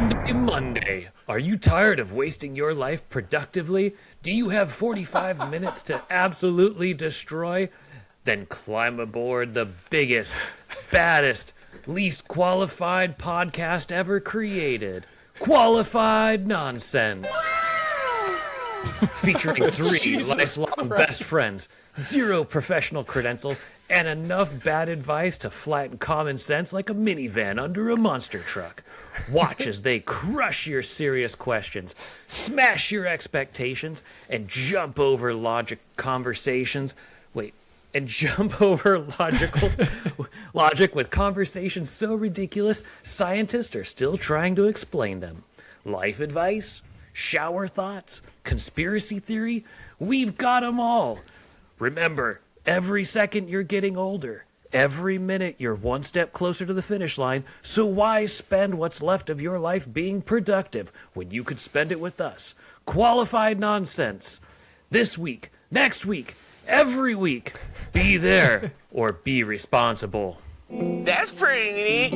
Monday. Are you tired of wasting your life productively? Do you have 45 minutes to absolutely destroy? Then climb aboard the biggest, baddest, least qualified podcast ever created. Qualified Nonsense. Featuring three lifelong best friends, 0 professional credentials, and enough bad advice to flatten common sense like a minivan under a monster truck. Watch as they crush your serious questions, smash your expectations, and jump over logic conversations. And jump over logic with conversations so ridiculous, scientists are still trying to explain them. Life advice, shower thoughts, conspiracy theory, we've got them all. Remember, every second you're getting older. Every minute you're one step closer to the finish line, so why spend what's left of your life being productive when you could spend it with us? Qualified Nonsense. This week, next week, every week. Be there or be responsible. That's pretty neat.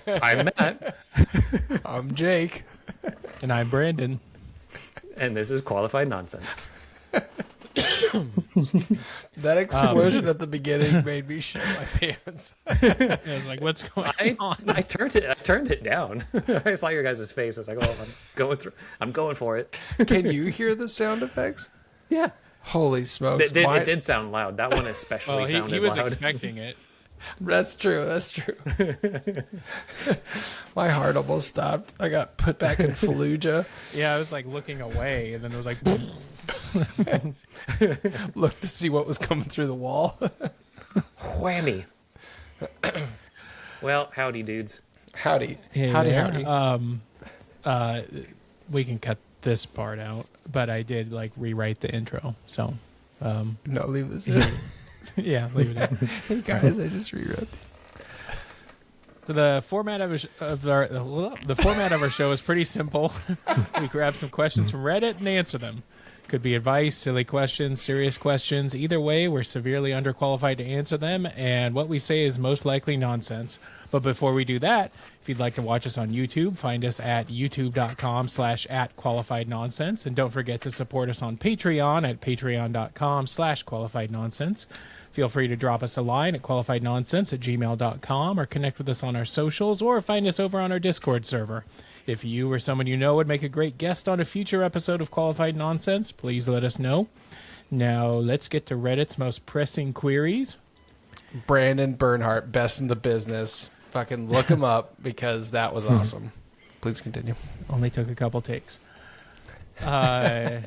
I'm Matt. I'm Jake. And I'm Brandon. And this is Qualified Nonsense. That explosion at the beginning made me shit my pants. I was like, what's going on? I turned it down. I saw your guys' face. I was like, oh, I'm going for it. Can you hear the sound effects? Yeah. Holy smokes. It did sound loud. That one especially sounded loud. He was expecting it. That's true. My heart almost stopped. I got put back in Fallujah. Yeah, I was like looking away, and then it was like... Looked to see what was coming through the wall. Whammy. Well, howdy, dudes. Howdy. Hey howdy, there. howdy. We can cut this part out, but I did like rewrite the intro, so... No, leave this in. Yeah, leave it in. Hey guys, I just rewrote. So the format of our show is pretty simple. We grab some questions from Reddit and answer them. Could be advice, silly questions, serious questions. Either way, we're severely underqualified to answer them, and what we say is most likely nonsense. But before we do that, if you'd like to watch us on YouTube, find us at youtube.com/@qualifiednonsense. And don't forget to support us on Patreon at patreon.com/qualifiednonsense. Feel free to drop us a line at qualifiednonsense@gmail.com or connect with us on our socials or find us over on our Discord server. If you or someone you know would make a great guest on a future episode of Qualified Nonsense, please let us know. Now, let's get to Reddit's most pressing queries. Brandon Bernhardt, best in the business. Fucking look him up because that was awesome. Please continue. Only took a couple takes. All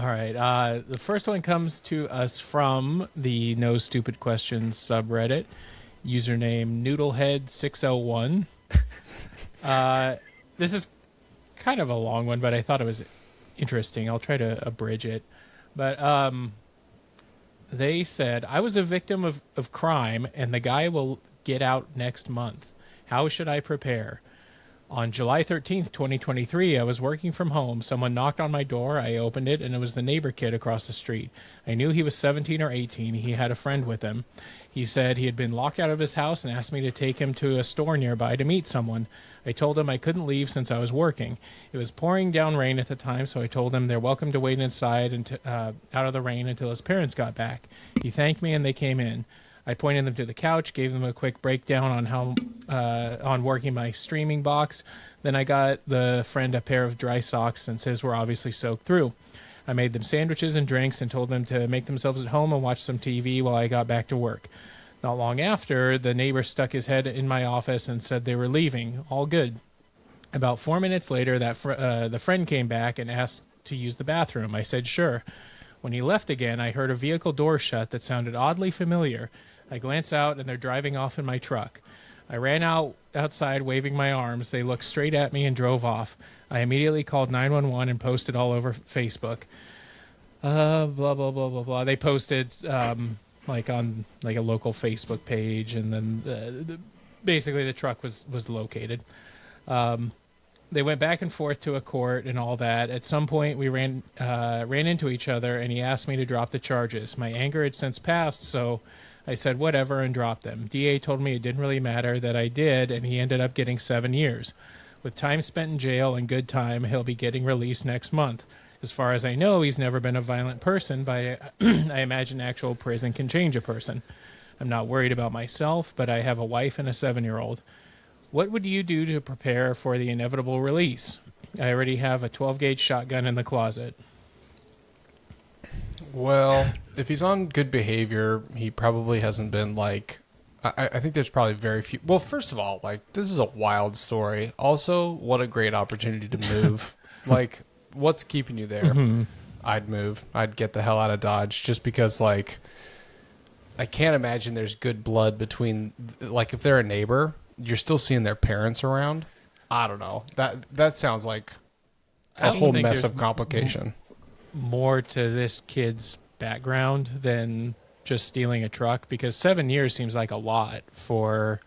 right. The first one comes to us from the No Stupid Questions subreddit, username Noodlehead601. This is kind of a long one, but I thought it was interesting. I'll try to abridge it. But they said, I was a victim of crime, and the guy will get out next month. How should I prepare? On July 13th, 2023, I was working from home. Someone knocked on my door. I opened it, and it was the neighbor kid across the street. I knew he was 17 or 18. He had a friend with him. He said he had been locked out of his house and asked me to take him to a store nearby to meet someone. I told him I couldn't leave since I was working. It was pouring down rain at the time, so I told him they're welcome to wait inside and out of the rain until his parents got back. He thanked me, and they came in. I pointed them to the couch, gave them a quick breakdown on how on working my streaming box. Then I got the friend a pair of dry socks since his were obviously soaked through. I made them sandwiches and drinks and told them to make themselves at home and watch some TV while I got back to work. Not long after, the neighbor stuck his head in my office and said they were leaving. All good. About 4 minutes later, the friend came back and asked to use the bathroom. I said sure. When he left again, I heard a vehicle door shut that sounded oddly familiar. I glanced out, and they're driving off in my truck. I ran outside waving my arms. They looked straight at me and drove off. I immediately called 911 and posted all over Facebook. Blah, blah, blah, blah, blah. They posted on a local Facebook page, and then basically the truck was located. They went back and forth to a court and all that. At some point, we ran into each other, and he asked me to drop the charges. My anger had since passed, so I said whatever and dropped him. DA told me it didn't really matter that I did, and he ended up getting 7 years. With time spent in jail and good time, he'll be getting released next month. As far as I know, he's never been a violent person, but I imagine actual prison can change a person. I'm not worried about myself, but I have a wife and a 7-year-old. What would you do to prepare for the inevitable release? I already have a 12-gauge shotgun in the closet. Well, if he's on good behavior, he probably hasn't been like... I think there's probably very few... Well, first of all, like, this is a wild story. Also, what a great opportunity to move. Like, what's keeping you there? Mm-hmm. I'd move. I'd get the hell out of Dodge just because, like, I can't imagine there's good blood between... Like, if they're a neighbor, you're still seeing their parents around. I don't know. That sounds like a whole mess of complication. More to this kid's background than just stealing a truck, because 7 years seems like a lot for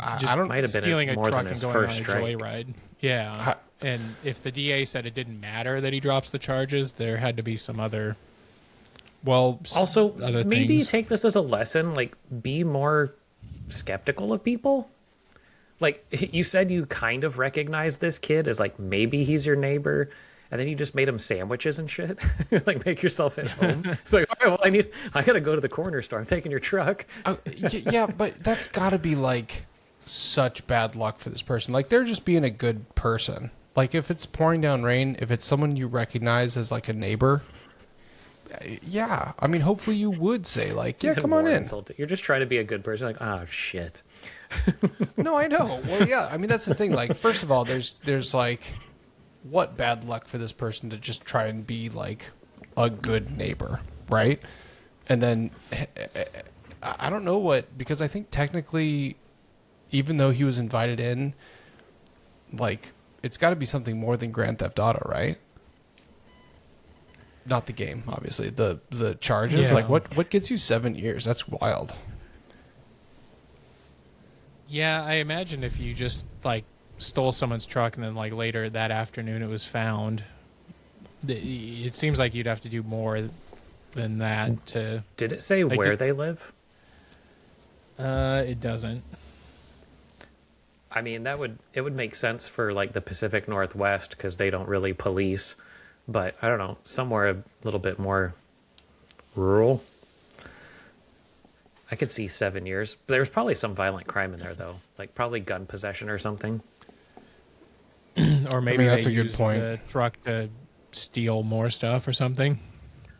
I don't might have been stealing a more truck than his and going on a first strike. joyride. Yeah, and if the DA said it didn't matter that he drops the charges, there had to be some other. Well, also other maybe things. take this as a lesson. Like, be more skeptical of people. Like, you said you kind of recognize this kid as, like, maybe he's your neighbor, and then you just made him sandwiches and shit. Like, make yourself at home. It's like, all right, well, I gotta go to the corner store. I'm taking your truck. Yeah, but that's gotta be, like, such bad luck for this person. Like, they're just being a good person. Like, if it's pouring down rain, if it's someone you recognize as, like, a neighbor, yeah. I mean, hopefully you would say, like, It's yeah, even come on more in. insulting. You're just trying to be a good person. Like, oh, shit. No, I know. Well, yeah. I mean, that's the thing. Like, first of all, there's like, what bad luck for this person to just try and be like a good neighbor, right? And then I don't know what, because I think technically, even though he was invited in, like, it's got to be something more than Grand Theft Auto, right? Not the game, obviously. The charges. Yeah. Like, what gets you 7 years? That's wild. Yeah, I imagine if you just like stole someone's truck and then like later that afternoon it was found, it seems like you'd have to do more than that to. Did it say like, where they live? It doesn't. I mean, it would make sense for, like, the Pacific Northwest because they don't really police. But I don't know, somewhere a little bit more rural. I could see 7 years. There's probably some violent crime in there, though, like probably gun possession or something. Or maybe that's they a good used point. the truck to steal more stuff or something.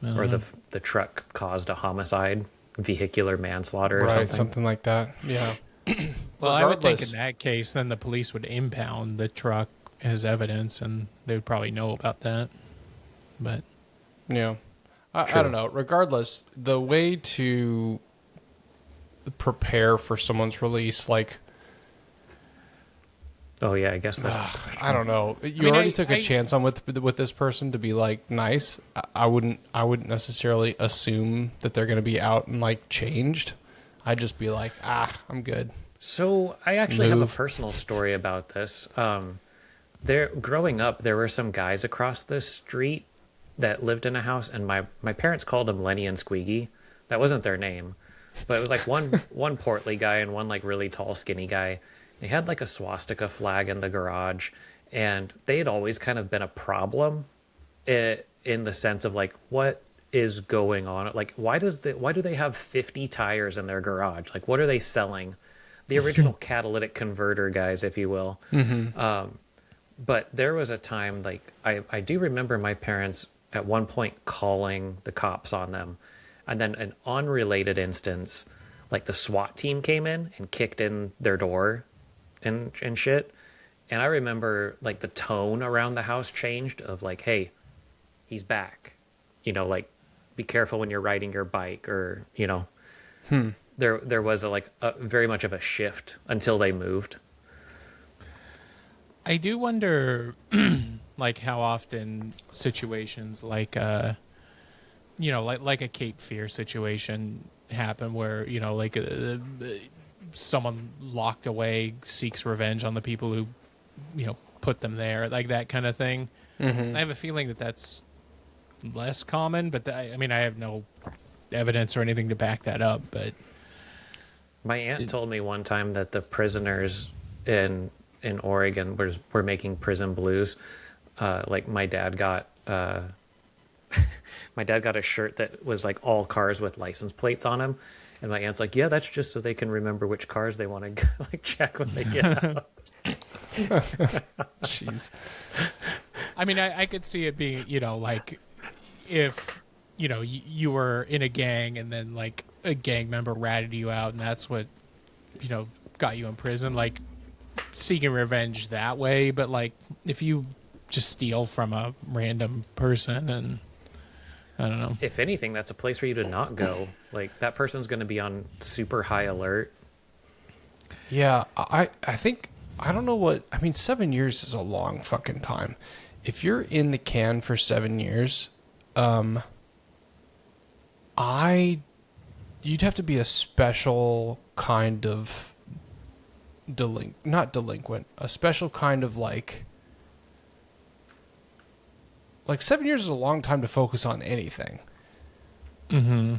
Or the truck caused a homicide, vehicular manslaughter or Right, something. like that. Yeah. Well, I would think in Regardless- that case, then the police would impound the truck as evidence, and they would probably know about that. But Yeah. I don't know. Regardless, the way to prepare for someone's release, like, Oh, yeah, I guess that's... I don't know. You mean, already took a chance on with this person to be like nice. I wouldn't necessarily assume that they're going to be out and like changed. I'd just be like, I'm good. So I actually have a Move. personal story about this. Growing up, there were some guys across the street that lived in a house, and my parents called them Lenny and Squeaky. That wasn't their name, but it was like one portly guy and one like really tall, skinny guy. They had like a swastika flag in the garage, and they had always kind of been a problem in the sense of like, what is going on? Like, why do they have 50 tires in their garage? Like, what are they selling? The original catalytic converter guys, if you will. Mm-hmm. But there was a time, like, I do remember my parents at one point calling the cops on them. And then an unrelated instance, like the SWAT team came in and kicked in their door and shit. And I remember, like, the tone around the house changed of like, hey, he's back. You know, like, be careful when you're riding your bike, or, you know. There was a very much of a shift until they moved. I do wonder, like, how often situations like, like a Cape Fear situation happen where, you know, like someone locked away seeks revenge on the people who, you know, put them there, like that kind of thing. Mm-hmm. I have a feeling that that's less common, but I mean, I have no evidence or anything to back that up, but My aunt told me one time that the prisoners in Oregon were making prison blues. Like my dad got my dad got a shirt that was like all cars with license plates on them, and my aunt's like, yeah, that's just so they can remember which cars they want to like check when they get out. Jeez. I mean, I could see it being, like if, you were in a gang and then like a gang member ratted you out and that's what, got you in prison, like seeking revenge that way. But like if you just steal from a random person, and I don't know. If anything, that's a place for you to not go. Like that person's going to be on super high alert. Yeah, I think, I don't know what, I mean, 7 years is a long fucking time. If you're in the can for 7 years, you'd have to be a special kind of not delinquent, a special kind of like 7 years is a long time to focus on anything. Mm-hmm.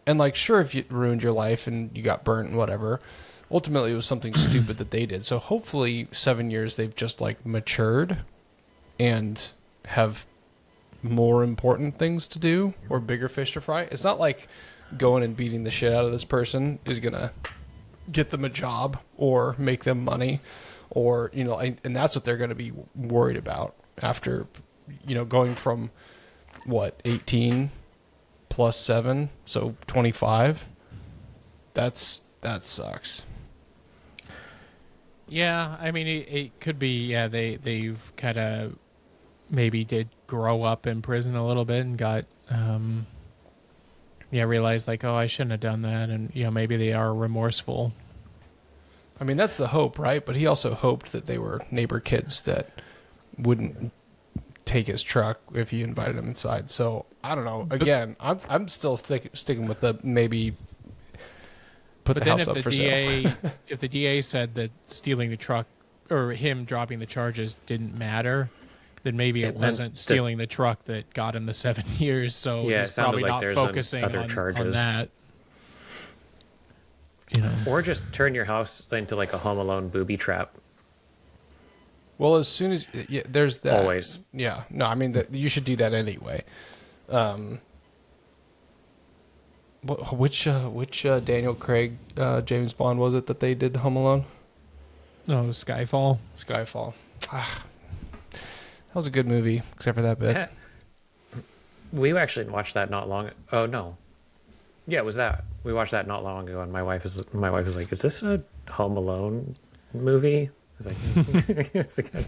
And like, sure, if you ruined your life and you got burnt and whatever, ultimately it was something stupid that they did. So hopefully 7 years they've just like matured and have more important things to do or bigger fish to fry. It's not like going and beating the shit out of this person is gonna get them a job or make them money, or and that's what they're going to be worried about after going from 18 plus 7, so 25. That sucks. Yeah, I mean, it could be, they've kind of maybe did grow up in prison a little bit and got, realized like, oh, I shouldn't have done that. And, maybe they are remorseful. I mean, that's the hope, right? But he also hoped that they were neighbor kids that wouldn't take his truck if he invited them inside. So, I don't know. Again, I'm still sticking with the maybe put the house up for sale. If the DA said that stealing the truck or him dropping the charges didn't matter, then maybe it wasn't stealing the truck that got him the 7 years. So Yeah, he's probably not focusing other on charges. that. Or just turn your house into like a Home Alone booby trap. Well, as soon as there's that. Always. Yeah. No, I mean, you should do that anyway. Which Daniel Craig James Bond was it that they did Home Alone? No, Skyfall. That was a good movie, except for that bit. We actually watched that not long. Oh no, yeah, it was that. We watched that not long ago, and my wife was like, "Is this a Home Alone movie?" I was like, "It's okay."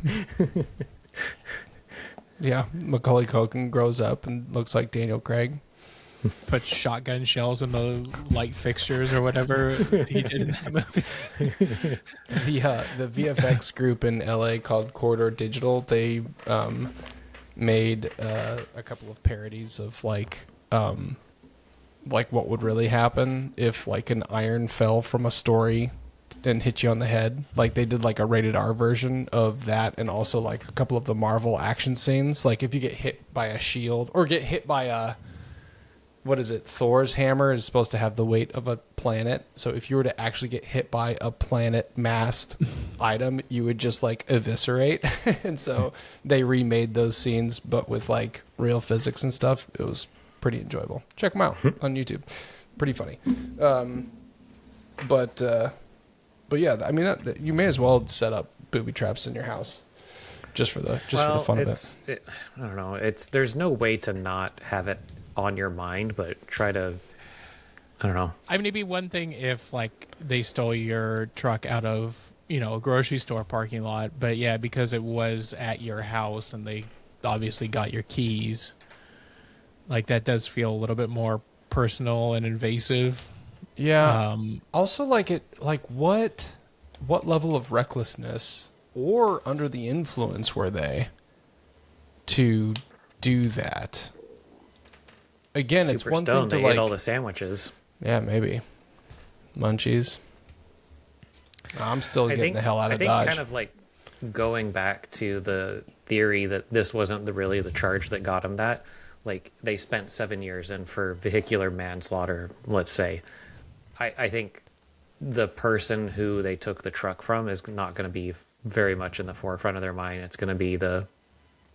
Yeah, Macaulay Culkin grows up and looks like Daniel Craig. Put shotgun shells in the light fixtures or whatever he did in that movie. The VFX group in LA called Corridor Digital, they made a couple of parodies of like what would really happen if like an iron fell from a story and hit you on the head. Like they did like a rated R version of that, and also like a couple of the Marvel action scenes. Like if you get hit by a shield or get hit by a Thor's hammer is supposed to have the weight of a planet. So if you were to actually get hit by a planet-massed item, you would just like eviscerate. And so they remade those scenes, but with like real physics and stuff. It was pretty enjoyable. Check them out on YouTube. Pretty funny. But yeah, I mean, you may as well set up booby traps in your house just for the fun of it. I don't know. There's no way to not have it on your mind, but try to, I don't know. I mean, it'd be one thing if like they stole your truck out of, a grocery store parking lot, but yeah, because it was at your house and they obviously got your keys, like that does feel a little bit more personal and invasive. Yeah. Also, what level of recklessness or under the influence were they to do that? Again, Super it's one stoned. thing to They like ate all the sandwiches. Yeah, maybe munchies. I'm still getting the hell out of Dodge. Kind of like going back to the theory that this wasn't really the charge that got him that. like they spent 7 years, and for vehicular manslaughter, let's say, I think the person who they took the truck from is not going to be very much in the forefront of their mind. It's going to be the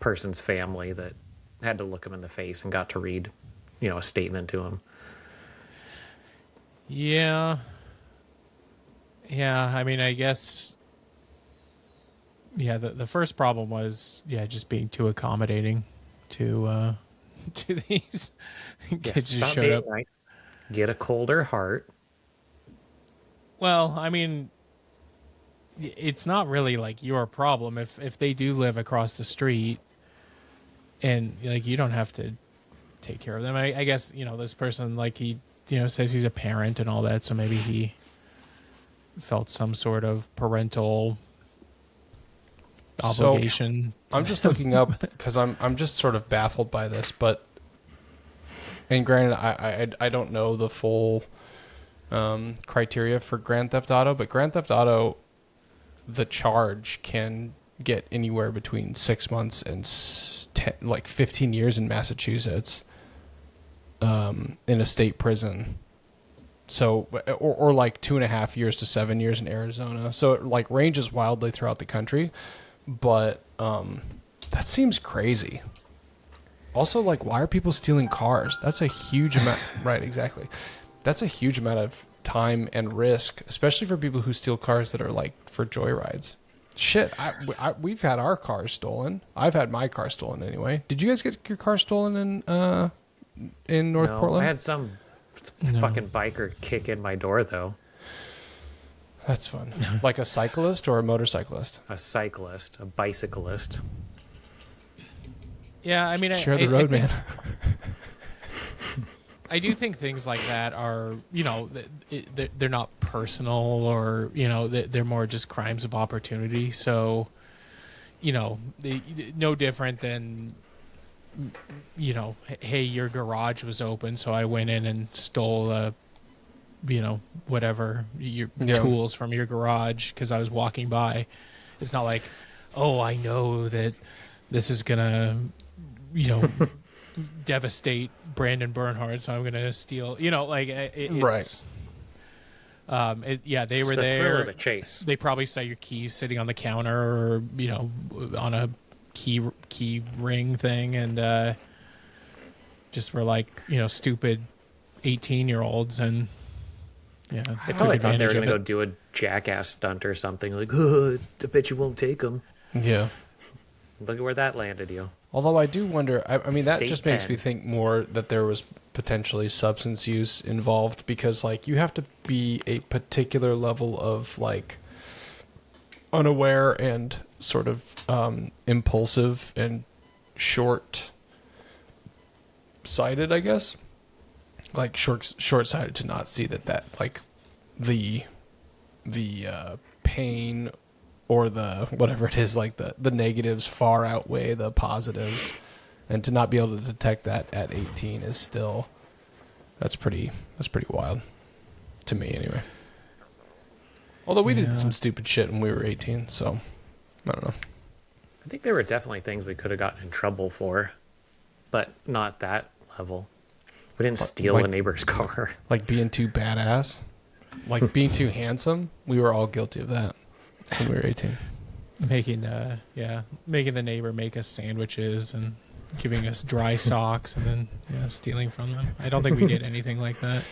person's family that had to look him in the face and got to read, a statement to him. Yeah. Yeah, I mean, I guess, the first problem was, just being too accommodating to these kids who Stop showed being up. nice. Get a colder heart. Well, I mean, it's not really like your problem if they do live across the street, and like you don't have to take care of them. I guess this person, like, he says he's a parent and all that, so maybe he felt some sort of parental obligation. So, I'm just looking up because I'm just sort of baffled by this, but and granted, I don't know the full criteria for Grand Theft Auto, but Grand Theft Auto, the charge can get anywhere between 6 months and 15 years in Massachusetts, in a state prison. So, or like 2.5 years to 7 years in Arizona. So it like ranges wildly throughout the country, but that seems crazy. Also, like, why are people stealing cars? That's a huge amount. Right, exactly. That's a huge amount of time and risk, especially for people who steal cars that are like for joyrides. Shit, we've had our cars stolen. I've had my car stolen anyway. Did you guys get your car stolen in North No, Portland? I had some fucking biker kick in my door, though. That's fun. Like a cyclist or a motorcyclist? A cyclist, a bicyclist. Yeah, I mean, Share the road, man. I do think things like that are, they're not personal, or, they're more just crimes of opportunity. So, no different than, hey, your garage was open, so I went in and stole whatever, your tools from your garage because I was walking by. It's not like, oh, I know that this is going to, devastate Brandon Bernhard, so I'm going to steal, Right. They were The thrill there. of the chase. They probably saw your keys sitting on the counter, or, on a key ring thing, and just were like, stupid 18-year-olds, and I took probably thought they were advantage going to of go it. do a jackass stunt or something. Like, oh, I bet you won't take them. Yeah. Look at where that landed you. Although I do wonder, I mean, that State just makes pen. me think more that there was potentially substance use involved, because, like, you have to be a particular level of, like, unaware and sort of impulsive and short-sighted, I guess. Like, short-sighted to not see that like, the pain or the whatever it is, like the negatives far outweigh the positives, and to not be able to detect that at 18 is still, that's pretty wild to me anyway. Although we did some stupid shit when we were 18, so I don't know. I think there were definitely things we could have gotten in trouble for, but not that level. We didn't steal like- a neighbor's car. Like being too badass, like being too handsome. We were all guilty of that when we were 18. making the neighbor make us sandwiches and giving us dry socks, and then stealing from them. I don't think we did anything like that.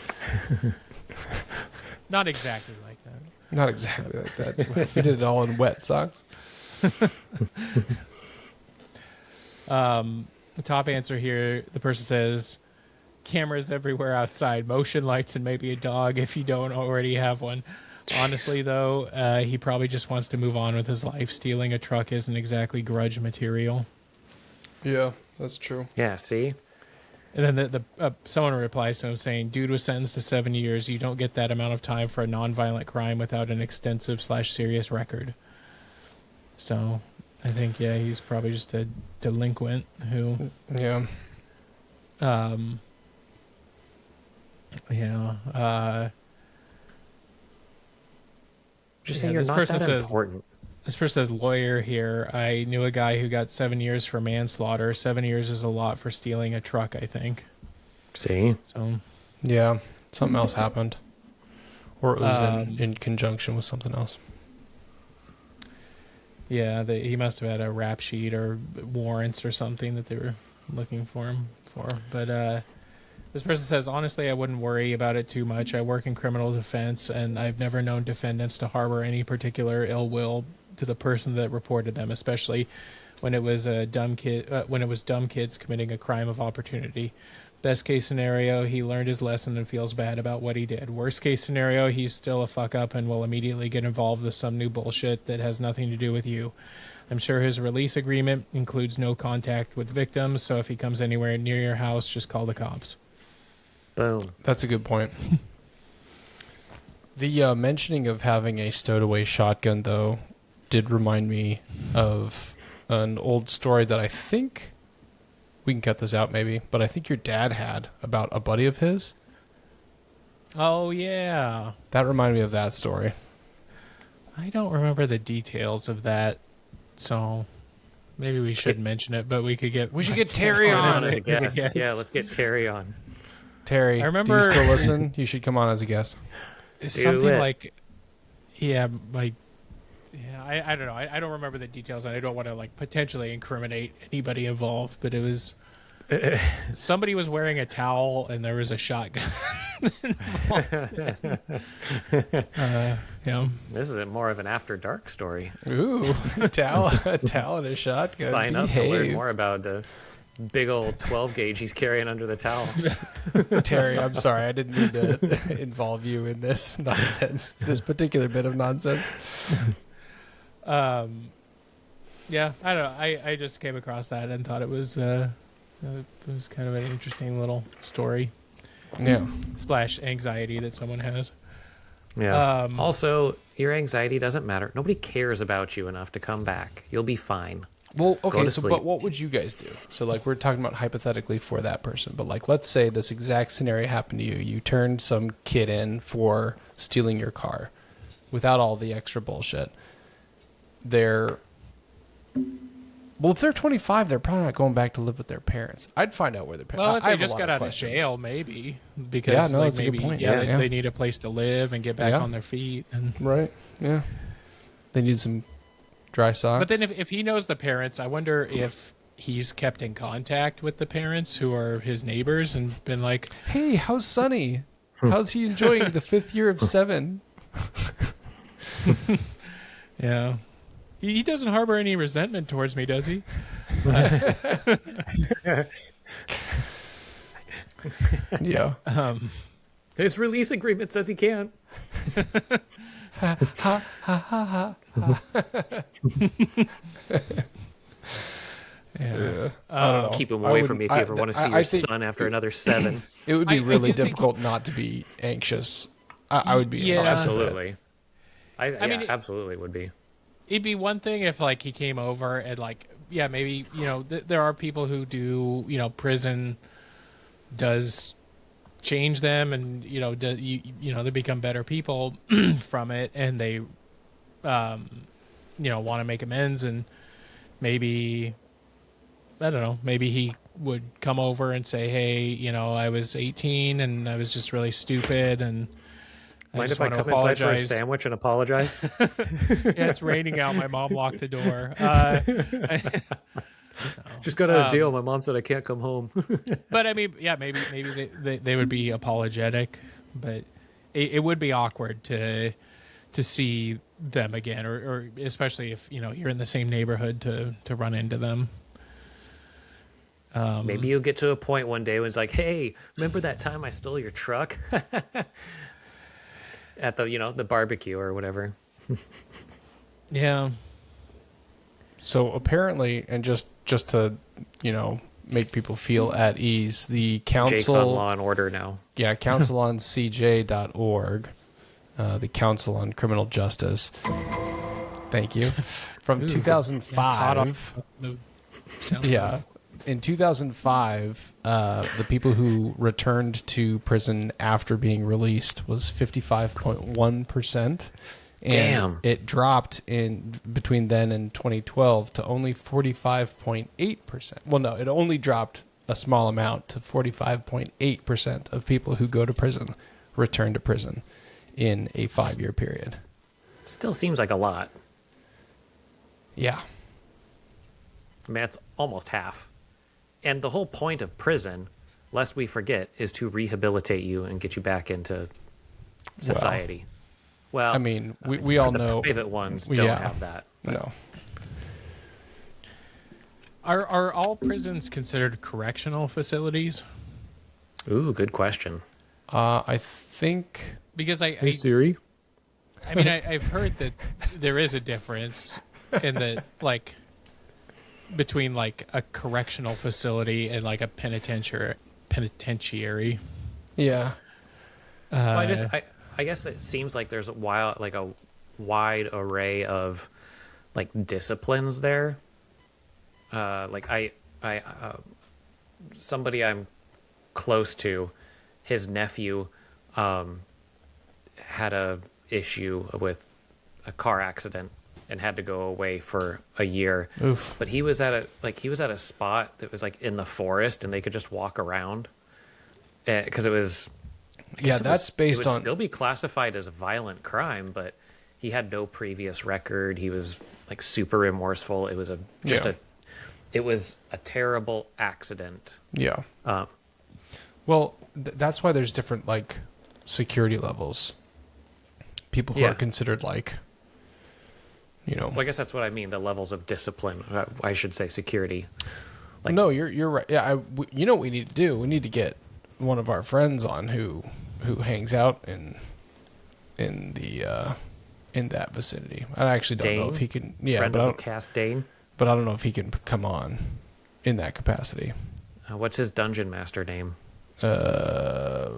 Not exactly like that. Not exactly like that. We did it all in wet socks. The top answer here, the person says, cameras everywhere outside, motion lights, and maybe a dog if you don't already have one. Honestly, though, he probably just wants to move on with his life. Stealing a truck isn't exactly grudge material. Yeah, that's true. Yeah, see? And then someone replies to him saying, dude was sentenced to 7 years. You don't get that amount of time for a nonviolent crime without an extensive/serious record. So I think, he's probably just a delinquent who... Yeah. Just say you're this not person that says- important. This person says, lawyer here. I knew a guy who got 7 years for manslaughter. 7 years is a lot for stealing a truck, I think. See? So, Yeah, something else happened. Or it was in conjunction with something else. yeah, he must have had a rap sheet or warrants or something that they were looking for him for. But this person says, honestly, I wouldn't worry about it too much. I work in criminal defense, and I've never known defendants to harbor any particular ill will to the person that reported them, especially when it was dumb kids committing a crime of opportunity. Best case scenario, he learned his lesson and feels bad about what he did. Worst case scenario, he's still a fuck up and will immediately get involved with some new bullshit that has nothing to do with you. I'm sure his release agreement includes no contact with victims, so if he comes anywhere near your house, just call the cops. Boom. That's a good point. The mentioning of having a stowed away shotgun, though, did remind me of an old story that I think we can cut this out maybe, but I think your dad had about a buddy of his. Oh, yeah. That reminded me of that story. I don't remember the details of that, so maybe we should mention it, but we should get Terry on as a as a guest. guest. Yeah, let's get Terry on. Terry, I remember- do you still listen? You should come on as a guest. It's Do something it. like, I don't know. I don't remember the details, and I don't want to like potentially incriminate anybody involved. But it was somebody was wearing a towel, and there was a shotgun. Yeah. This is more of an after dark story. Ooh, a towel and a shotgun. Sign up to learn Behave. more about the big old 12 gauge he's carrying under the towel. Terry, I'm sorry. I didn't mean to involve you in this nonsense, this particular bit of nonsense. Yeah, I don't know. I just came across that and thought it was kind of an interesting little story Yeah. / anxiety that someone has. Yeah. Also, your anxiety doesn't matter. Nobody cares about you enough to come back. You'll be fine. Well, Go okay, to so sleep. but what would you guys do? So like we're talking about hypothetically for that person, but like let's say this exact scenario happened to you. You turned some kid in for stealing your car without all the extra bullshit. Well, if they're 25, they're probably not going back to live with their parents. I'd find out where their parents. Well, if I they have a just lot got out of questions. jail, maybe because Yeah, no, like, that's a good maybe point. Yeah. they need a place to live and get back Yeah. on their feet. And Right? Yeah. They need some dry socks. but then if he knows the parents, I wonder if he's kept in contact with the parents who are his neighbors and been like, hey, how's Sonny? How's he enjoying the 5th year of 7? yeah. He doesn't harbor any resentment towards me, does he? Yeah. His release agreement says he can't. Yeah. I don't know. Keep him I away wouldn't- from me if you ever want to see I your think son after another 7. It would be I really do think- difficult not to be anxious. I would be Yeah. anxious. Absolutely. I mean, mean, absolutely would be. It'd be one thing if like he came over and like, yeah, maybe, there are people who do, prison does change them and, they become better people from it and they, want to make amends and maybe, I don't know, maybe he would come over and say, hey, I was 18 and I was just really stupid and Mind just if I want to come inside for a apologize. sandwich and apologize? Yeah, it's raining out. My mom locked the door. Just got out of jail. My mom said I can't come home. But I mean, yeah, maybe they would be apologetic, but it would be awkward to see them again, or especially if you're in the same neighborhood to run into them. Maybe you'll get to a point one day when it's like, hey, remember that time I stole your truck? At the barbecue or whatever. Yeah. So apparently, and just to make people feel at ease, the council. Jake's on Law and Order now. Yeah, council on CJ.org, the Council on Criminal Justice. Thank you. From Hot 2005. off the sound. Yeah. In 2005, the people who returned to prison after being released was 55.1%. And Damn. it dropped in between then and 2012 to only 45.8%. Well, no, it only dropped a small amount to 45.8% of people who go to prison return to prison in a 5-year period. Still seems like a lot. Yeah. I mean, it's almost half. And the whole point of prison, lest we forget, is to rehabilitate you and get you back into society. Well, I mean, we all the know private ones don't have that. No. Are all prisons considered correctional facilities? Ooh, good question. I think. Because Siri. I mean, I've heard that there is a difference in the between like a correctional facility and like a penitentiary. Yeah. Well, I guess it seems like there's a wide array of like disciplines there. Somebody I'm close to, his nephew, had a issue with a car accident and had to go away for a year. Oof. But he was at a spot that was like in the forest and they could just walk around because it was. Yeah, that's based it would on. still be classified as a violent crime, but he had no previous record. He was like super remorseful. It was it was a terrible accident. Yeah. Well, that's why there's different like security levels. People who are considered like, Well, I guess that's what I mean. The levels of discipline. I should say security. Like, no, you're right. Yeah, you know what we need to do? We need to get one of our friends on who hangs out in that vicinity. I actually don't know if he can. Yeah, friend of the cast, Dane. But I don't know if he can come on in that capacity. What's his dungeon master name? What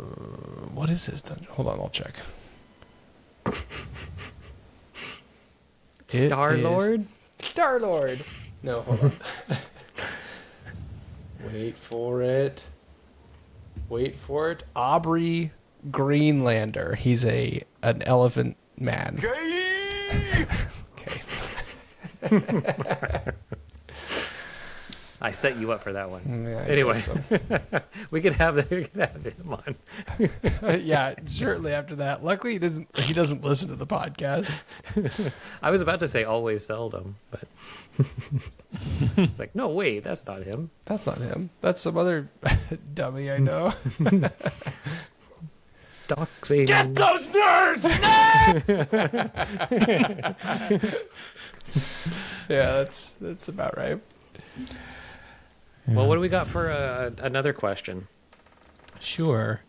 is his dungeon? Hold on, I'll check. Star-Lord? Star-Lord. No, hold on. Wait for it. Aubrey Greenlander. He's an elephant man. Okay. I set you up for that one. Yeah, anyway, so. we could have him on. Yeah, certainly after that. Luckily, he doesn't listen to the podcast. I was about to say always seldom, but it's like, no, wait, that's not him. That's not him. That's some other dummy I know. Doxing. Get those nerds! Yeah, that's about right. Well, what do we got for another question? Sure.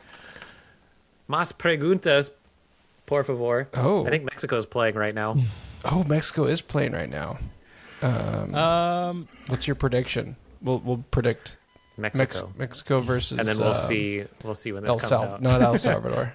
Más preguntas, por favor. Oh. I think Mexico's playing right now. Oh, Mexico is playing right now. What's your prediction? We'll predict Mexico versus, and then we'll see when this comes out. Not El Salvador.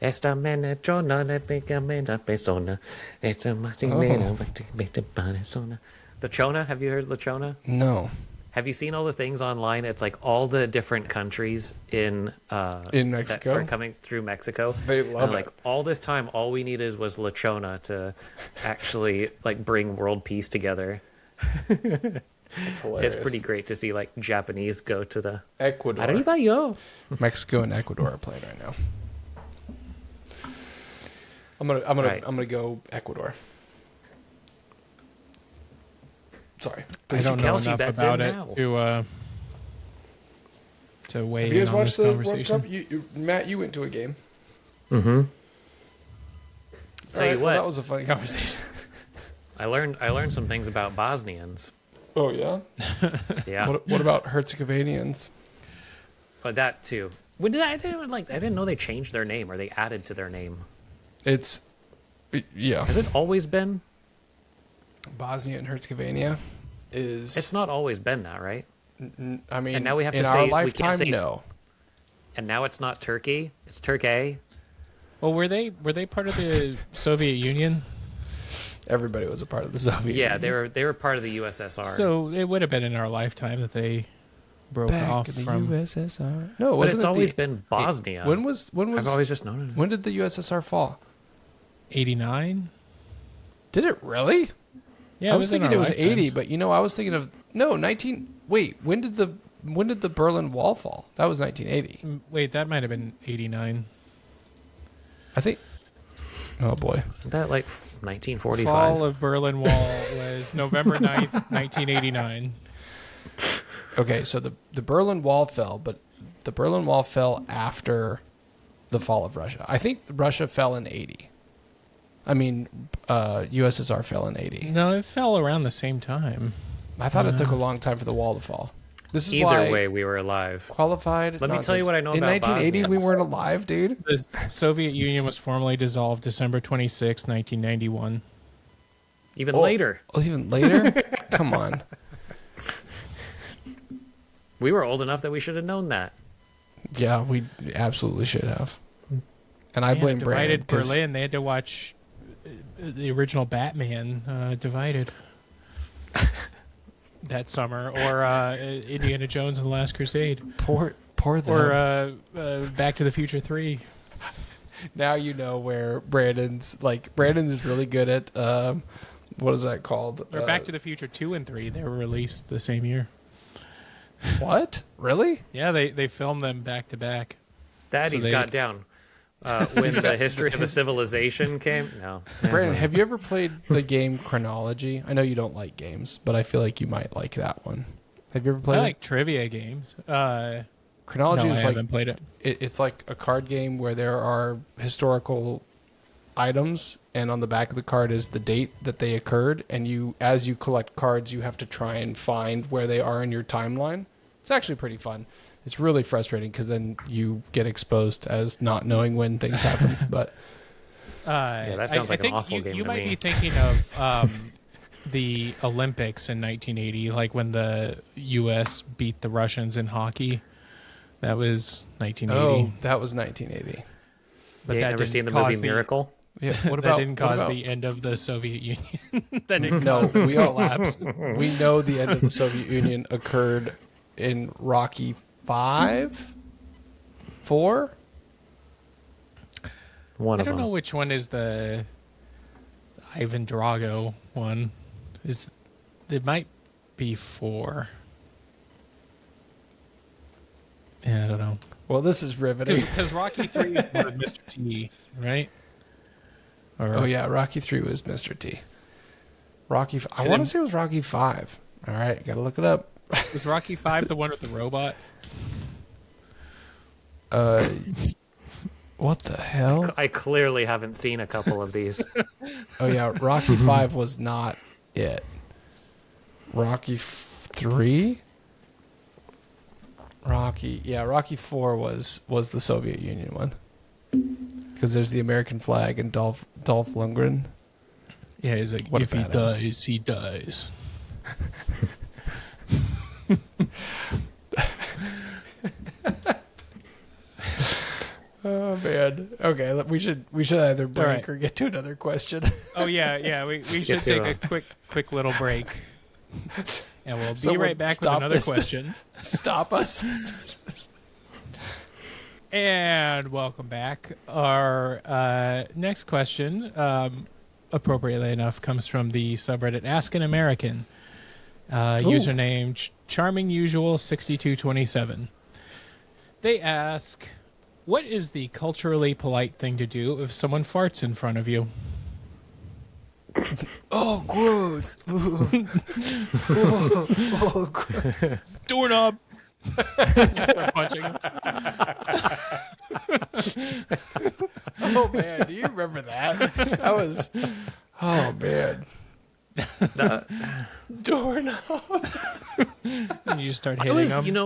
Esta menechona le pega mena persona. It's a matinera persona. Lechona, have you heard Lechona? No. Have you seen all the things online? It's like all the different countries in Mexico that are coming through Mexico. They love it. Like all this time, all we needed was Lechona to actually like bring world peace together. That's hilarious. It's pretty great to see like Japanese go to the Ecuador. Arriba. Mexico and Ecuador are playing right now. I'm gonna go Ecuador. Sorry. I don't know Kelsey enough bets about in it now. to weigh Have you in guys on watched this the World conversation. Cup? Matt, you went to a game. Mm-hmm. Tell you Well, what, that was a funny conversation. I learned some things about Bosnians. Oh yeah. Yeah, What about Herzegovinians? but that too. I didn't know they changed their name or they added to their name. Yeah. Has it always been? Bosnia and Herzegovina is. It's not always been that, right? I mean, And now we have to in say- our we can't lifetime, say- no. And now it's not Turkey; it's Turkey. Well, were they part of the Soviet Union? Everybody was a part of the Soviet. Yeah, Union. they were part of the USSR. So it would have been in our lifetime that they broke Back off in the from. USSR. No, but wasn't it's it always the, been Bosnia. When was? I've always just known it. When did the USSR fall? 89. Did it really? Yeah, I was thinking in it our was 80, lifetimes. but I was thinking of 19. Wait, when did the Berlin Wall fall? That was 1980. Wait, that might have been 89. I think. Oh boy. Isn't that like 1945? Fall of Berlin Wall was November 9th, 1989. Okay, so the Berlin Wall fell, but the Berlin Wall fell after the fall of Russia. I think Russia fell in 80. I mean, USSR fell in 80. No, it fell around the same time. I thought it took a long time for the wall to fall. This is Either why way, we were alive. qualified. Let me tell you what I know in about 1980, we Bosnians. weren't alive, dude. The Soviet Union was formally dissolved December 26, 1991. Even later. Oh, even later? Come on. We were old enough that we should have known that. Yeah, we absolutely should have. And I Yeah, blame Brandon. divided 'Cause- Berlin. They had to watch the original Batman Divided that summer, or Indiana Jones and the Last Crusade, Poor them. or Back to the Future 3. Now you know where Brandon is really good at what is that called? Or Back to the Future 2 and 3. They were released the same year. What? Really? Yeah, they filmed them back to back. That So he's they- got down. When the history of a civilization came? No. Brandon, have you ever played the game Chronology? I know you don't like games, but I feel like you might like that one. Have you ever I played like trivia games. it? No, Chronology I is like haven't played it. it's like a card game where there are historical items, and on the back of the card is the date that they occurred, and as you collect cards, you have to try and find where they are in your timeline. It's actually pretty fun. It's really frustrating because then you get exposed as not knowing when things happen. But Yeah, that sounds like an think awful game You to might me. be thinking of the Olympics in 1980, like when the U.S. beat the Russians in hockey. That was 1980. that was 1980. But You that ain't never didn't seen the cause movie Miracle? Yeah. What That about didn't what cause about- the end of the Soviet Union. That didn't No, cause the we all collapse. We know the end of the Soviet Union occurred in Rocky 5, 4. One I of don't them. know which one is the Ivan Drago one. It might be 4. Yeah, I don't know. Well, this is riveting. Because Rocky 3 is with Mr. T, right? Or, Oh yeah, Rocky 3 was Mr. T. Rocky. I And want then- to say it was Rocky 5. All right, gotta look it up. Was Rocky 5 the one with the robot? What the hell? I clearly haven't seen a couple of these. Oh yeah, Rocky 5 was not it. Rocky 3. Rocky 4 was the Soviet Union one. Because there's the American flag and Dolph Lundgren. Yeah, he's like, What a if he badass. dies, he dies. Oh man. Okay, we should either break right. or get to another question. Oh, yeah, we should get to take a quick little break. And we'll be Someone right back with stop another this. question. Stop us. And welcome back. Our next question, appropriately enough, comes from the subreddit Ask an American. Username CharmingUsual6227. They ask, what is the culturally polite thing to do if someone farts in front of you? Oh, gross. Gross. Doorknob! Just start punching. Oh man, do you remember that? That was. Oh man. Doorknob. And you just start I hitting was, them.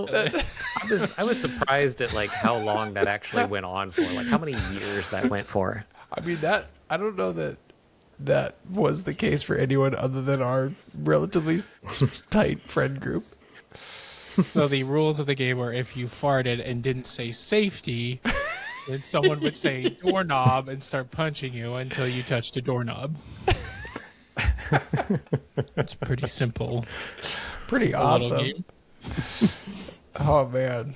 I was surprised at like how long that actually went on for, like how many years that went for. I mean that. I don't know that was the case for anyone other than our relatively tight friend group. So the rules of the game were if you farted and didn't say safety, then someone would say doorknob and start punching you until you touched a doorknob. It's pretty simple. Pretty A little awesome. game. Oh man.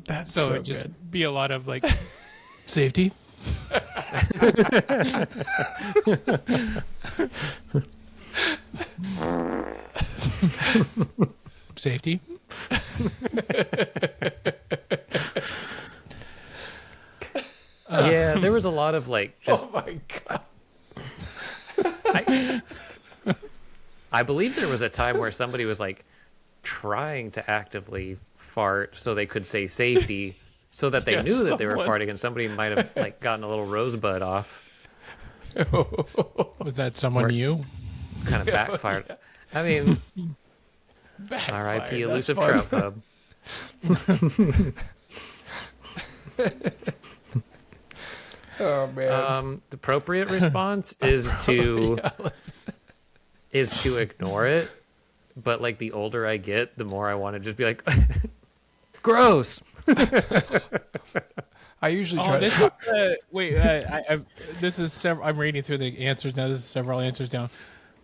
That's So so it'd just good. be a lot of like safety. Safety. Yeah, there was a lot of like just. Oh my god. I believe there was a time where somebody was like trying to actively fart so they could say safety, so that they knew that they were farting, and somebody might have like gotten a little rosebud off. Was that someone you? Kind of backfired. I mean, R.I.P. Elusive Trout Pub. Oh man. The appropriate response is to ignore it. But like the older I get, the more I want to just be like, gross. I usually Oh, try this to. is, wait. This is several. I'm reading through the answers now. This is several answers down.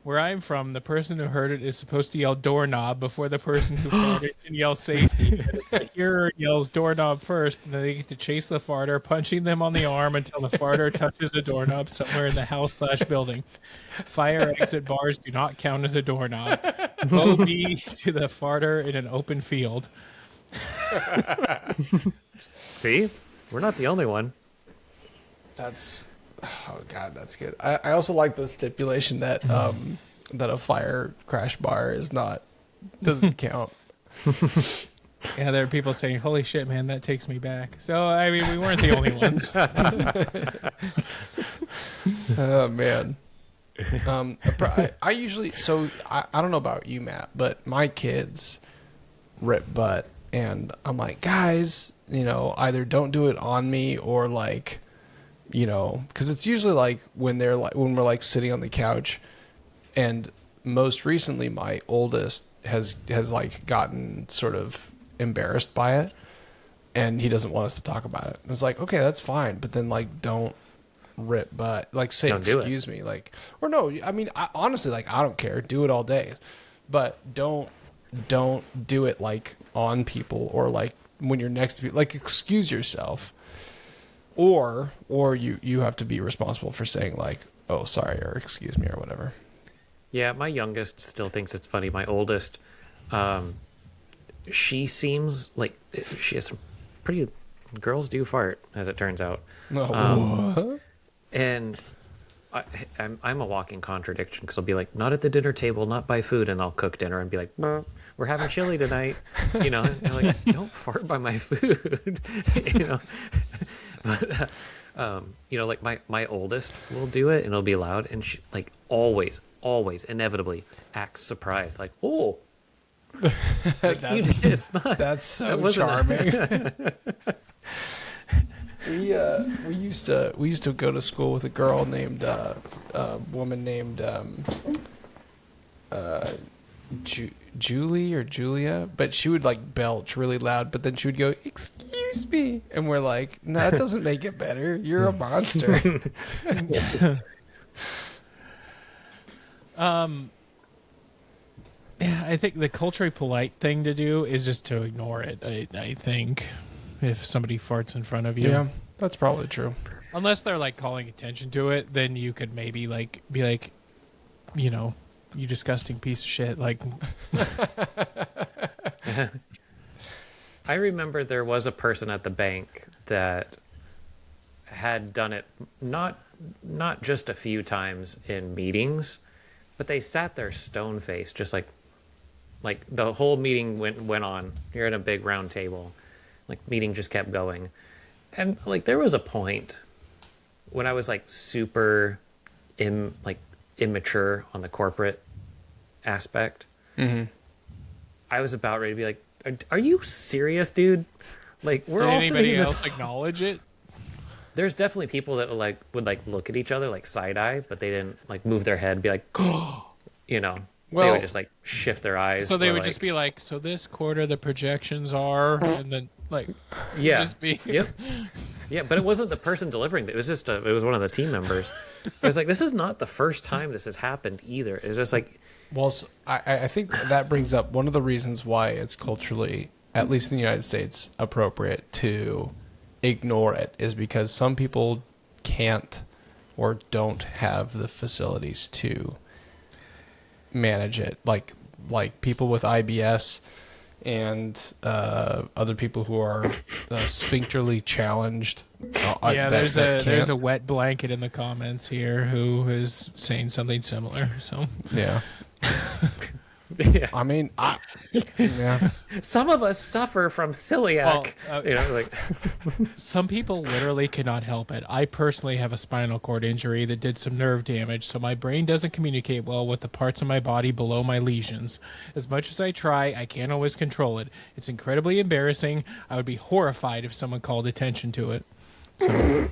Where I'm from, the person who heard it is supposed to yell doorknob before the person who farted can yell safety. And if the hearer yells doorknob first, then they get to chase the farter, punching them on the arm until the farter touches a doorknob somewhere in the house/building. Fire exit bars do not count as a doorknob. Woe be to the farter in an open field. See? We're not the only one. That's oh god, that's good. I also like the stipulation that that a fire crash bar doesn't count. Yeah, there are people saying, "Holy shit, man, that takes me back." So I mean, we weren't the only ones. Oh man. I usually I don't know about you, Matt, but my kids rip butt, and I'm like, guys, either don't do it on me or like, because it's usually like when we're like sitting on the couch, and most recently my oldest has like gotten sort of embarrassed by it, and he doesn't want us to talk about it. And it's like, okay, that's fine, but then like don't rip butt, like say excuse me, like, or no, I mean, honestly, like I don't care, do it all day, but don't do it like on people or like when you're next to people, like excuse yourself, or you have to be responsible for saying like, oh sorry, or excuse me, or whatever. Yeah, my youngest still thinks it's funny. My oldest, she seems like she has some pretty girls do fart, as it turns out. What? And I'm a walking contradiction, because I'll be like, not at the dinner table, not by food, and I'll cook dinner and be like, we're having chili tonight, and they're like, don't fart by my food, But like my oldest will do it, and it'll be loud, and she like always inevitably acts surprised, like, oh, it's not. That's so that charming. We used to go to school with a girl named woman named Julie or Julia, but she would like belch really loud, but then she would go, excuse me, and we're like, no, that doesn't make it better, you're a monster. Yeah, I think the culturally polite thing to do is just to ignore it. I think if somebody farts in front of you, Yeah, that's probably true. unless they're like calling attention to it, then you could maybe like be like, you disgusting piece of shit. Like, I remember there was a person at the bank that had done it not just a few times in meetings, but they sat there stone faced, just like the whole meeting went on. You're at a big round table, like meeting just kept going, and like there was a point when I was like super immature on the corporate aspect. Mm-hmm. I was about ready to be like, are you serious, dude? Like, we're did all anybody sitting in this. else acknowledge it? There's definitely people that would look at each other like side eye, but they didn't like move their head and be like, they Well, would just like shift their eyes. So they or, would just be like, so this quarter the projections are, and then like, yeah, just be, yep, yeah. But it wasn't the person delivering it. It was just it was one of the team members. I was like, this is not the first time this has happened either. It's just like, well, so I think that brings up one of the reasons why it's culturally, at least in the United States, appropriate to ignore it is because some people can't or don't have the facilities to manage it, like people with IBS and other people who are sphincterally challenged. There's a wet blanket in the comments here who is saying something similar. So yeah. Yeah. I mean, yeah. Some of us suffer from celiac. Like some people literally cannot help it. I personally have a spinal cord injury that did some nerve damage, so my brain doesn't communicate well with the parts of my body below my lesions. As much as I try, I can't always control it. It's incredibly embarrassing. I would be horrified if someone called attention to it. So.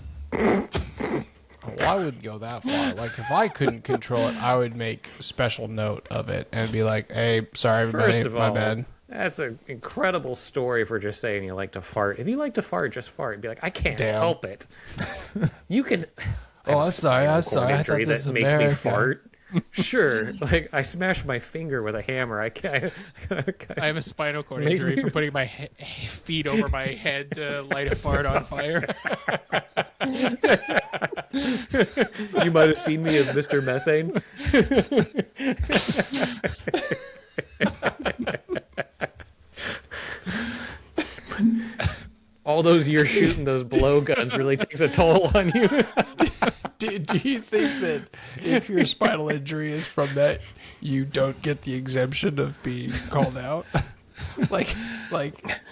Well, I wouldn't go that far. Like, if I couldn't control it, I would make special note of it and be like, hey, sorry, everybody, first of my all, bad. that's an incredible story for just saying you like to fart. If you like to fart, just fart. Be like, I can't help it. You can. I'm sorry. I thought injury this that was makes me America. fart. Sure, like I smashed my finger with a hammer. I can't. I have a spinal cord Make injury me- for putting my feet over my head to light a fart on fire. You might have seen me as Mr. Methane. All those years shooting those blow guns really takes a toll on you. Do you think that if your spinal injury is from that, you don't get the exemption of being called out? like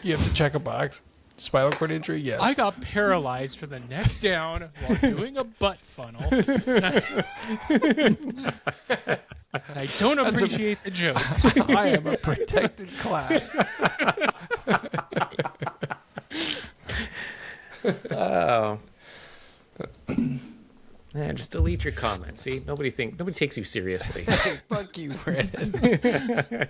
you have to check a box. Spinal cord injury, yes. I got paralyzed from the neck down while doing a butt funnel. I don't appreciate the jokes. I am a protected class. Oh. Yeah, just delete your comment. See, nobody takes you seriously. Fuck you, Reddit.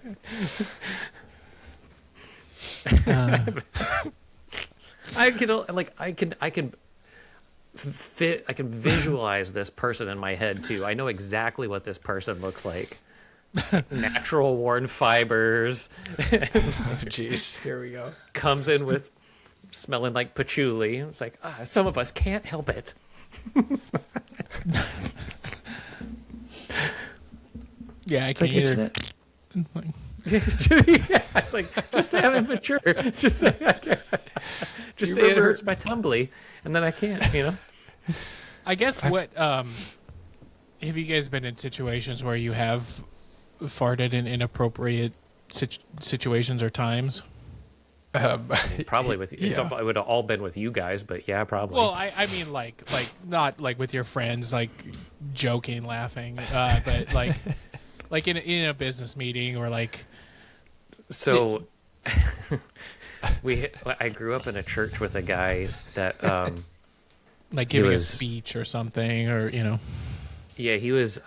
I can visualize this person in my head too. I know exactly what this person looks like. Natural worn fibers. Jeez, here we go. Comes in with smelling like patchouli. It's like, some of us can't help it. Yeah, I It's can't like, either. yeah, it's like, just say I'm immature. Just say I can't. Just say it hurts my tumbly, and then I can't, I guess what have you guys been in situations where you have farted in inappropriate situations or times? Probably with it would have all been with you guys, but yeah, probably. Well, I mean like not like with your friends, like joking, laughing, but like in a business meeting or like. So, I grew up in a church with a guy that like giving a speech or something, or Yeah, he was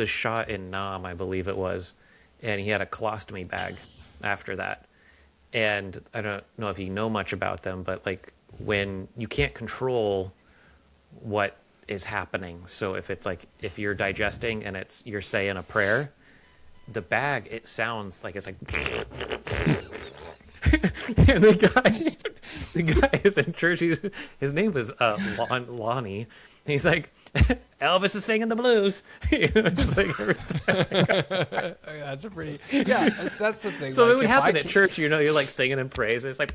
shot in Nam, I believe it was, and he had a colostomy bag after that. And I don't know if you know much about them, but like when you can't control what is happening. So if you're digesting and you're saying a prayer, the bag, it sounds like it's like and the guy is in church. His name was Lonnie. He's like, Elvis is singing the blues. It's like every time. That's a pretty. Yeah, that's the thing. So like, it would if happen I at church. You're like singing in praise, and it's like.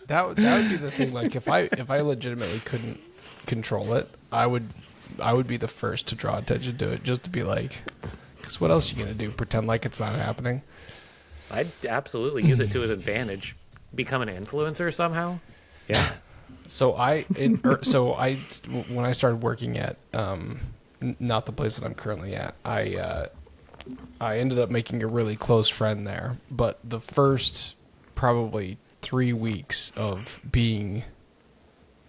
That would be the thing. Like if I legitimately couldn't control it, I would be the first to draw attention to it, just to be like, because what else are you gonna do? Pretend like it's not happening? I'd absolutely use it to an advantage. Become an influencer somehow. Yeah. So when I started working at not the place that I'm currently at, I ended up making a really close friend there. But the first probably 3 weeks of being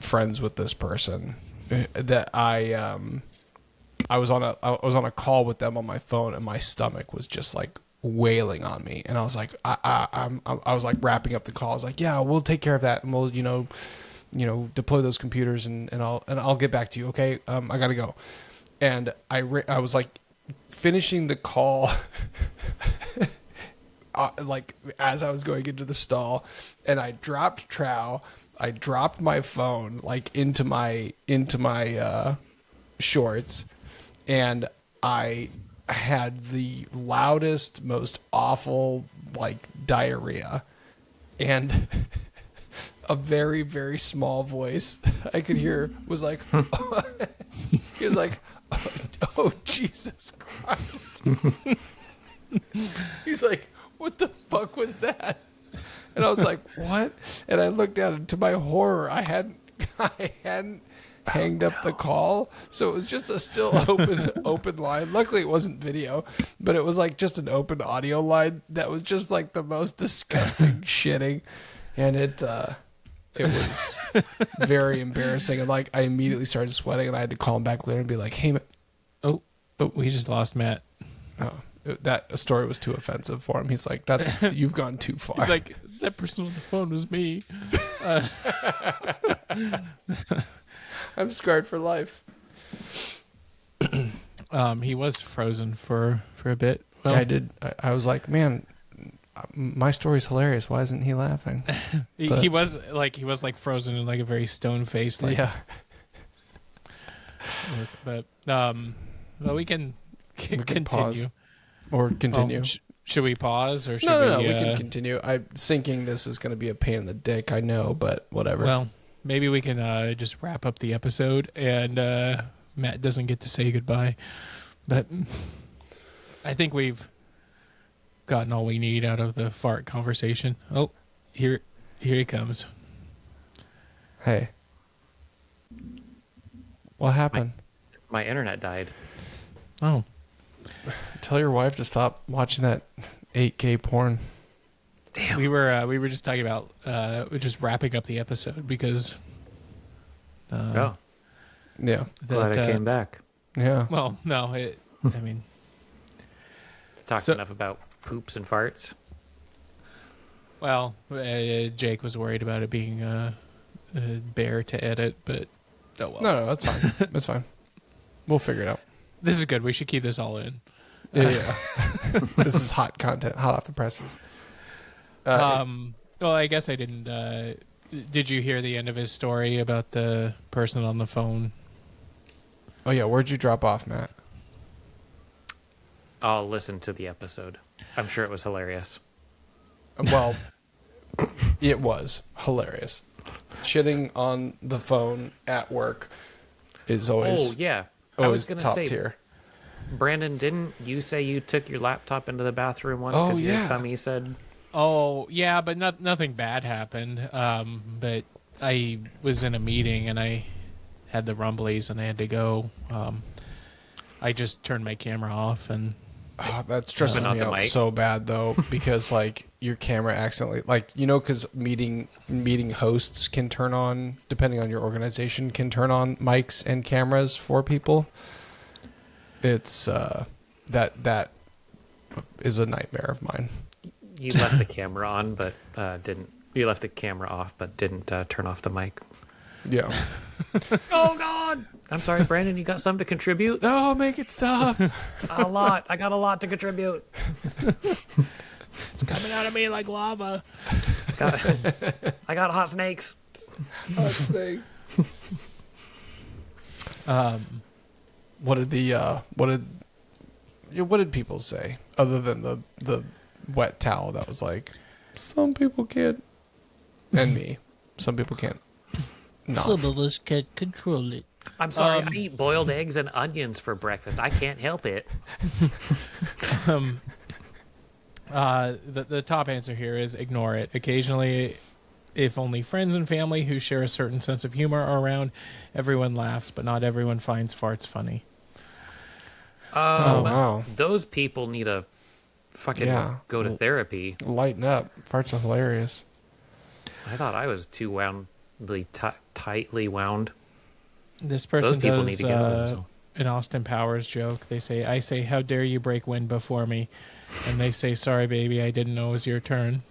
friends with this person, that I was on a call with them on my phone, and my stomach was just like wailing on me, and I was like, I was like wrapping up the call. I was like, yeah, we'll take care of that, and we'll deploy those computers, and I'll get back to you. Okay, I gotta go. And I was like finishing the call, like as I was going into the stall, and I dropped trow. I dropped my phone like into my shorts, and I had the loudest, most awful like diarrhea, and a very, very small voice I could hear was like, he was like, oh Jesus Christ. He's like, what the fuck was that? And I was like, what? And I looked at it. To my horror, I hadn't hanged up the call, so it was just a still open line. Luckily it wasn't video, but it was like just an open audio line that was just like the most disgusting shitting, and it was very embarrassing. And like I immediately started sweating, and I had to call him back later and be like, hey Oh, we just lost Matt. that story was too offensive for him. He's like, you've gone too far. He's like, that person on the phone was me. I'm scarred for life. He was frozen for a bit. Well, Yeah, I did. I was like, man, my story's hilarious. Why isn't he laughing? he was like frozen in like a very stone face. Like, Yeah. But well, we can continue. Pause. Or continue. Should we pause or should No, we? we can continue. I'm thinking this is going to be a pain in the dick. I know, but whatever. Well, maybe we can just wrap up the episode, and Matt doesn't get to say goodbye. But I think we've gotten all we need out of the fart conversation. Oh, here he comes. Hey. What happened? My internet died. Oh, Tell your wife to stop watching that 8K porn. Damn. we were just talking about just wrapping up the episode because. Oh, Yeah. glad I came back. Yeah. Well, no, I mean, Talked enough about poops and farts. well, Jake was worried about it being a bear to edit, but oh well. No, that's fine. That's fine. We'll figure it out. This is good. We should keep this all in. Yeah. This is hot content, hot off the presses. Well, I guess I didn't. Did you hear the end of his story about the person on the phone? Oh, yeah. Where'd you drop off, Matt? I'll listen to the episode. I'm sure it was hilarious. Well, it was hilarious. Shitting on the phone at work is always, Oh, yeah. I was always going to top say, tier. Brandon, didn't you say you took your laptop into the bathroom once Oh, because yeah. your tummy said... Oh, yeah, but nothing bad happened. But I was in a meeting and I had the rumblies and I had to go. I just turned my camera off and Oh, that stresses But not me the out mic. so bad though, because like your camera accidentally, like, you know, because meeting hosts can turn on, depending on your organization, can turn on mics and cameras for people. It's that is a nightmare of mine. You left the camera on, but didn't... You left the camera off, but didn't turn off the mic. Yeah. Oh, God! I'm sorry, Brandon, you got something to contribute? Oh, make it stop. A lot. I got a lot to contribute. it's coming out of me like lava. I got hot snakes. What did people say other than the wet towel that was like, some people can't, and me, some people can't. Not. Some of us can't control it. I'm sorry, I eat boiled eggs and onions for breakfast. I can't help it. The top answer here is ignore it. Occasionally, if only friends and family who share a certain sense of humor are around, everyone laughs, but not everyone finds farts funny. Oh, wow. Those people need to fucking go to therapy. Lighten up. Farts are hilarious. I thought I was too tightly wound. This person Those people does need to get over themselves. an Austin Powers joke. I say, how dare you break wind before me? And they say, sorry, baby, I didn't know it was your turn.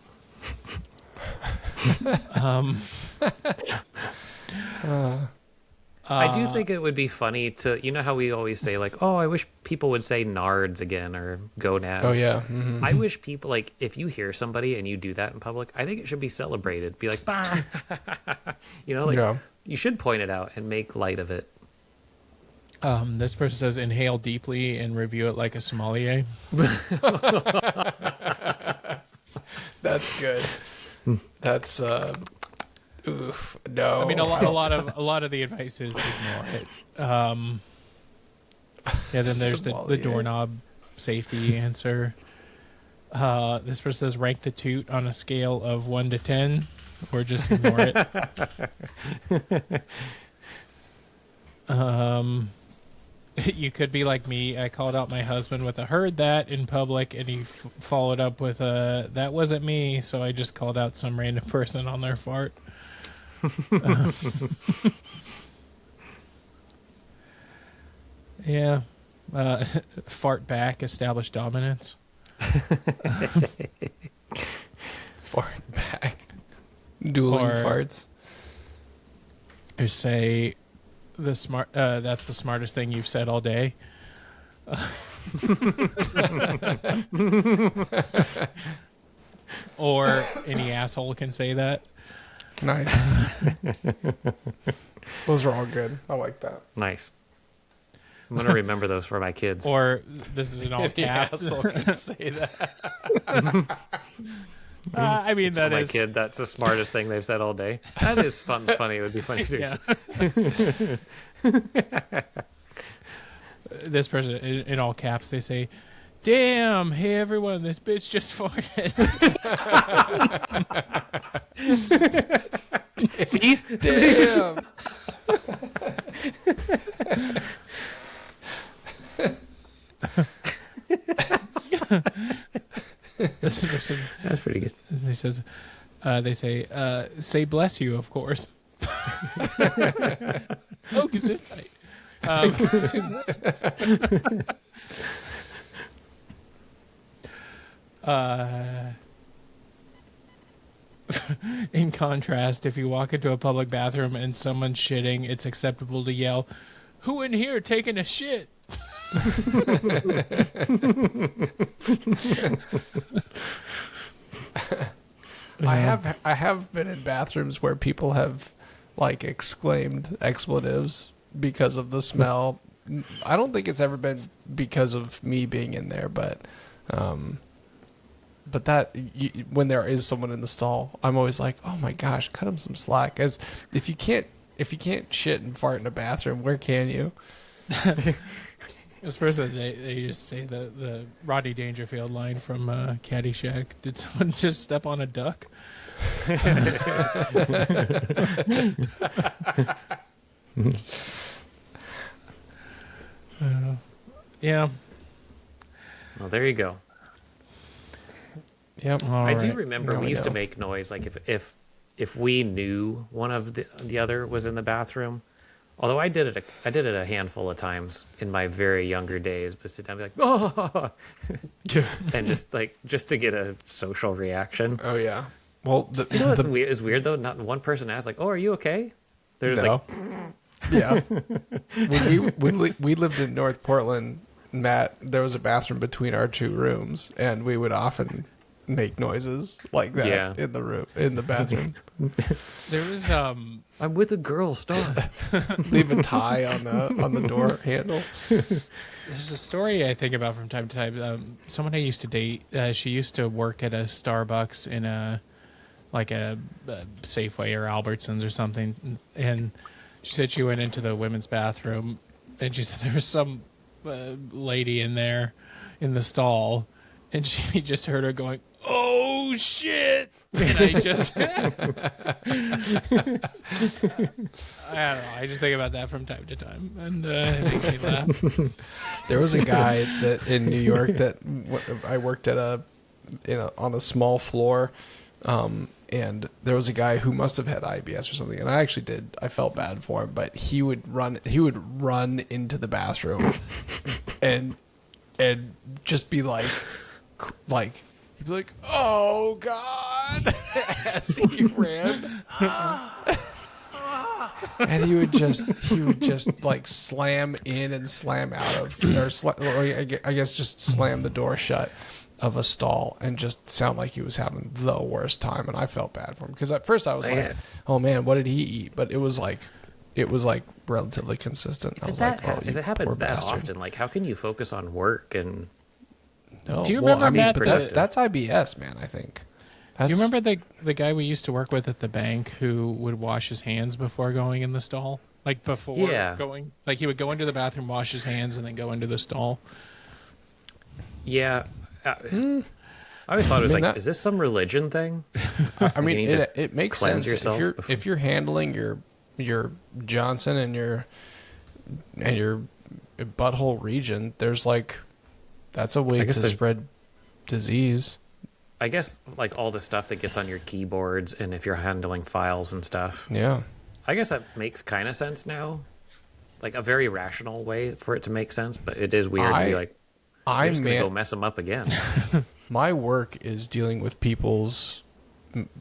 I do think it would be funny to, you know how we always say like, oh, I wish people would say nards again or gonads. Oh yeah. Mm-hmm. I wish people, like, if you hear somebody and you do that in public, I think it should be celebrated. Be like, bah! You know, like, you should point it out and make light of it. This person says, inhale deeply and review it like a sommelier. That's good. That's oof. No. I mean, a lot of the advice is ignore it. Yeah. Then there's the doorknob safety answer. This person says, rank the toot on a scale of 1 to 10, or just ignore it. You could be like me. I called out my husband with a heard that in public, and he followed up with a that wasn't me, so I just called out some random person on their fart. Yeah. Fart back, establish dominance. Fart back. Dueling farts. Or say that's the smartest thing you've said all day. Or any asshole can say that. Nice. Those are all good. I like that. Nice. I'm going to remember those for my kids. Or this is in all caps. Asshole can say that. I mean, that my is kid. That's the smartest thing they've said all day. That is funny. It would be funny too. Yeah. This person in all caps, they say, "Damn, hey everyone, this bitch just farted." See? Damn. This person, That's pretty good. he says, they say bless you, of course. Oh, gesundheit. In contrast, if you walk into a public bathroom and someone's shitting, it's acceptable to yell, "Who in here taking a shit?" I have been in bathrooms where people have like exclaimed expletives because of the smell. I don't think it's ever been because of me being in there, but that when there is someone in the stall, I'm always like, oh my gosh, cut them some slack. As if you can't shit and fart in a bathroom, where can you? This person, they just say the Rodney Dangerfield line from Caddyshack. Did someone just step on a duck? Yeah. Well, there you go. Yep. I do remember we used to make noise like if we knew one of the other was in the bathroom. Although I did it a handful of times in my very younger days, but sit down and be like, oh, and just to get a social reaction. Oh yeah. Well, you know what's weird is weird though. Not one person asked like, "Oh, are you okay?" They're just like, yeah. When we lived in North Portland, Matt, there was a bathroom between our two rooms, and we would often make noises like that in the bathroom. There was I'm with a girl. Stop. Leave a tie on the door handle. There's a story I think about from time to time. Someone I used to date, she used to work at a Starbucks in a Safeway or Albertsons or something, and she said she went into the women's bathroom, and she said there was some lady in there in the stall, and she just heard her going, "Oh shit!" And I just, I don't know. I just think about that from time to time, and it makes me laugh. There was a guy that in New York that I worked at on a small floor, and there was a guy who must have had IBS or something, and I felt bad for him, but he would run into the bathroom and just be like he'd be like, "Oh God," as he ran. and he would just like slam in and slam out of, or I guess just slam the door shut of a stall and just sound like he was having the worst time. And I felt bad for him because at first I was like, oh man, what did he eat? But it was like relatively consistent. I was like, oh, if it happens that often, like how can you focus on work and? No, Do you remember, Matt, but that's IBS, man. I think. Do you remember the guy we used to work with at the bank who would wash his hands before going in the stall? Like before going, like he would go into the bathroom, wash his hands, and then go into the stall. Yeah. I always thought it was is this some religion thing? I mean, it makes sense if you're handling your Johnson and your butthole region. There's like that's a way to spread disease. I guess like all the stuff that gets on your keyboards and if you're handling files and stuff. Yeah. I guess that makes kind of sense now. Like a very rational way for it to make sense, but it is weird to be like, I'm just going to go mess them up again. My work is dealing with people's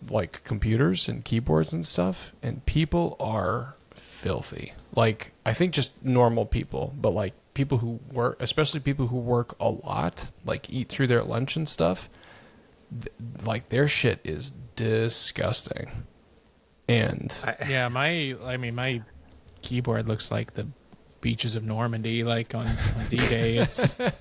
like computers and keyboards and stuff, and people are filthy. Like I think just normal people, but like people who work, especially people who work a lot, like eat through their lunch and stuff, like their shit is disgusting. And my keyboard looks like the beaches of Normandy, like on D-Day. It's a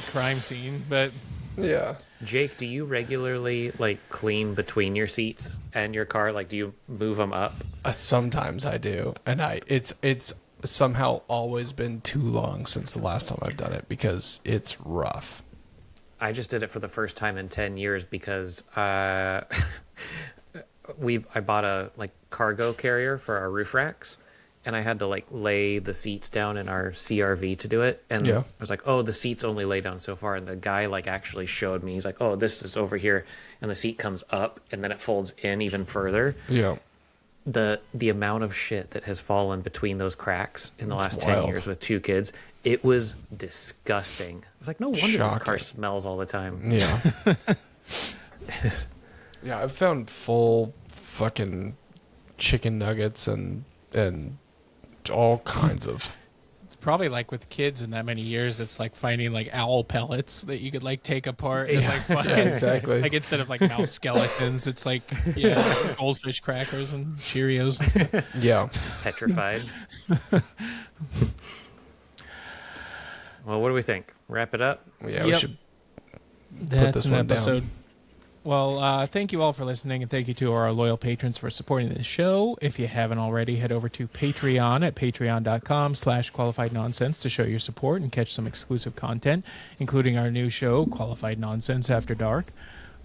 crime scene, but yeah. Jake, do you regularly like clean between your seats and your car? Like, do you move them up? Sometimes I do, and it's somehow always been too long since the last time I've done it because it's rough. I just did it for the first time in 10 years because I bought a like cargo carrier for our roof racks, and I had to like lay the seats down in our CRV to do it. And I was like, oh, the seats only lay down so far. And the guy like actually showed me, he's like, oh, this is over here. And the seat comes up and then it folds in even further. Yeah. The amount of shit that has fallen between those cracks in the last 10 years with two kids, it was disgusting. I was like, no wonder this car smells all the time. Yeah. Yeah, I've found full fucking chicken nuggets and all kinds of. It's probably like with kids in that many years, it's like finding like owl pellets that you could like take apart and like find. Yeah, exactly. Like instead of like mouse skeletons, it's like goldfish crackers and Cheerios. Yeah. Petrified. Well, what do we think? Wrap it up? Yeah, we should That's put this an one episode. down. Well, thank you all for listening, and thank you to our loyal patrons for supporting the show. If you haven't already, head over to Patreon at patreon.com/qualified nonsense to show your support and catch some exclusive content, including our new show, Qualified Nonsense After Dark.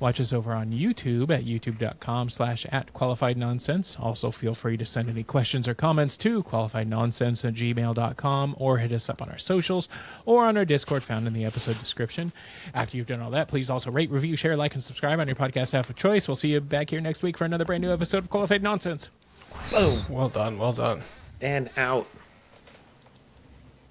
Watch us over on YouTube at youtube.com/@qualifiednonsense. Also, feel free to send any questions or comments to qualifiednonsense@gmail.com or hit us up on our socials or on our Discord found in the episode description. After you've done all that, please also rate, review, share, like, and subscribe on your podcast app of choice. We'll see you back here next week for another brand new episode of Qualified Nonsense. Boom. Well done. Well done. And out.